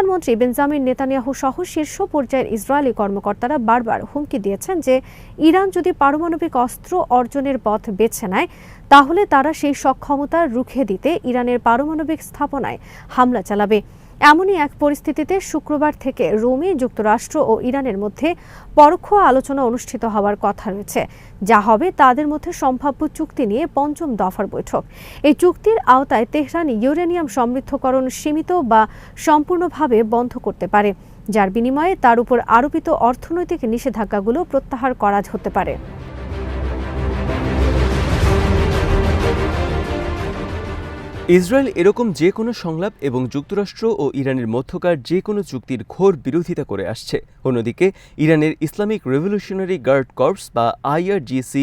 প্রধানমন্ত্রী Benjamin Netanyahu সহ শীর্ষ পর্যায়ের ইসরায়েলি কর্মকর্তারা বারবার হুমকি দিয়েছেন যে ইরান যদি পারমাণবিক অস্ত্র অর্জনের পথ বেছে নেয় তাহলে তারা সেই সক্ষমতা রুখে দিতে ইরানের পারমাণবিক স্থাপনায় হামলা চালাবে। এমনই এক পরিস্থিতিতে শুক্রবার থেকে রোমে যুক্তরাষ্ট্র ও ইরানের মধ্যে পরোক্ষ আলোচনা অনুষ্ঠিত হওয়ার কথা রয়েছে, যা হবে তাদের মধ্যে সম্ভাব্য চুক্তি নিয়ে পঞ্চম দফার বৈঠক। এই চুক্তির আওতায় তেহরান ইউরেনিয়াম সমৃদ্ধকরণ সীমিত বা সম্পূর্ণভাবে বন্ধ করতে পারে, যার বিনিময়ে তার উপর আরোপিত অর্থনৈতিক নিষেধাজ্ঞাগুলো প্রত্যাহার করা হতে পারে। ইসরায়েল এরকম যে কোনো সংলাপ এবং যুক্তরাষ্ট্র ও ইরানের মধ্যকার যে কোনো চুক্তির ঘোর বিরোধিতা করে আসছে। অন্যদিকে ইরানের ইসলামিক রেভলিউশনারি গার্ড কর্পস বা IRGC,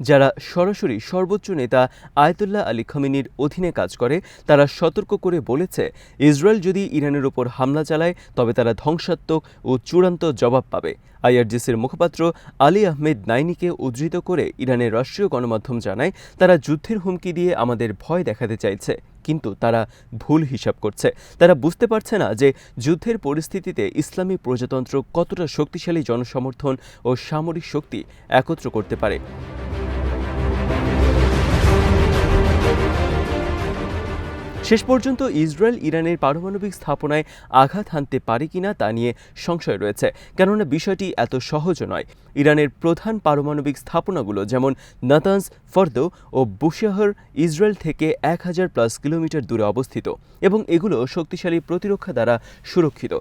যারা সরাসরি সর্বোচ্চ নেতা আয়াতুল্লাহ আলী খামেনির অধীনে কাজ করে, তারা সতর্ক করে বলেছে ইসরায়েল যদি ইরানের ওপর হামলা চালায় তবে তারা ধ্বংসাত্মক ও চূড়ান্ত জবাব পাবে। IRGCর মুখপাত্র আলী আহমেদ নাইনিকে উদ্ধৃত করে ইরানের রাষ্ট্রীয় গণমাধ্যম জানায়, তারা যুদ্ধের হুমকি দিয়ে আমাদের ভয় দেখাতে চাইছে, কিন্তু তারা ভুল হিসাব করছে। তারা বুঝতে পারছে না যে যুদ্ধের পরিস্থিতিতে ইসলামী প্রজাতন্ত্র কতটা শক্তিশালী জনসমর্থন ও সামরিক শক্তি একত্র করতে পারে। শেষ পর্যন্ত ইসরায়েল ইরানের পারমাণবিক স্থাপনায় আঘাত হানতে পারে কিনা তা নিয়ে সংশয় রয়েছে, কেননা বিষয়টি এত সহজ নয়। ইরানের প্রধান পারমাণবিক স্থাপনাগুলো যেমন নাতানজ, ফর্দো ও বুশেহর ইসরায়েল থেকে 1000+ কিলোমিটার দূরে অবস্থিত এবং এগুলো শক্তিশালী প্রতিরক্ষা দ্বারা সুরক্ষিত।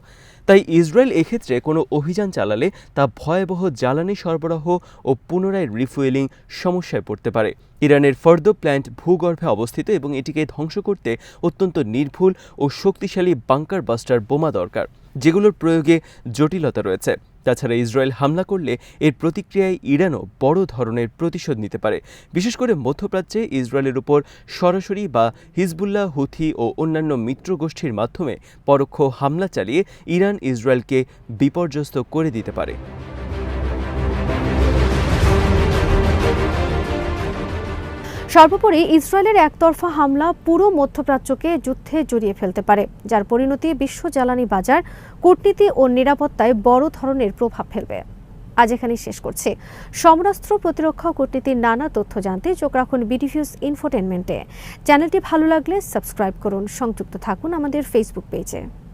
তাই ইসরায়েল এক্ষেত্রে কোনো অভিযান চালালে তা ভয়াবহ জ্বালানি সরবরাহ ও পুনরায় রিফুয়েলিং সমস্যায় পড়তে পারে। ইরানের ফর্দো প্ল্যান্ট ভূগর্ভে অবস্থিত এবং এটিকে ধ্বংস করতে অত্যন্ত নির্ভুল ও শক্তিশালী বাংকার বাস্টার বোমা দরকার, যেগুলোর প্রয়োগে জটিলতা রয়েছে। তাছাড়া ইসরায়েল হামলা করলে এর প্রতিক্রিয়ায় ইরানও বড় ধরনের প্রতিশোধ নিতে পারে। বিশেষ করে মধ্যপ্রাচ্যে ইসরায়েলের উপর সরাসরি বা হিজবুল্লাহ, হুথি ও অন্যান্য মিত্র গোষ্ঠীর মাধ্যমে পরোক্ষ হামলা চালিয়ে ইরান ইসরায়েলকে বিপর্যস্ত করে দিতে পারে। সর্বোপরি ইসরায়েলের একতরফা হামলা পুরো মধ্যপ্রাচ্যকে যুদ্ধে জড়িয়ে ফেলতে পারে, যার পরিণতি বিশ্ব জ্বালানি বাজার, কূটনীতি ও নিরাপত্তায় বড় ধরনের প্রভাব ফেলবে। আজ এখানেই শেষ করছি। সমরাস্ত্র, প্রতিরক্ষা ও কূটনীতির নানা তথ্য জানতে চোখ রাখুন বিডিভিউজ ইনফোটেনমেন্টে। চ্যানেলটি ভালো লাগলে সাবস্ক্রাইব করুন, সংযুক্ত থাকুন আমাদের ফেসবুক পেজে।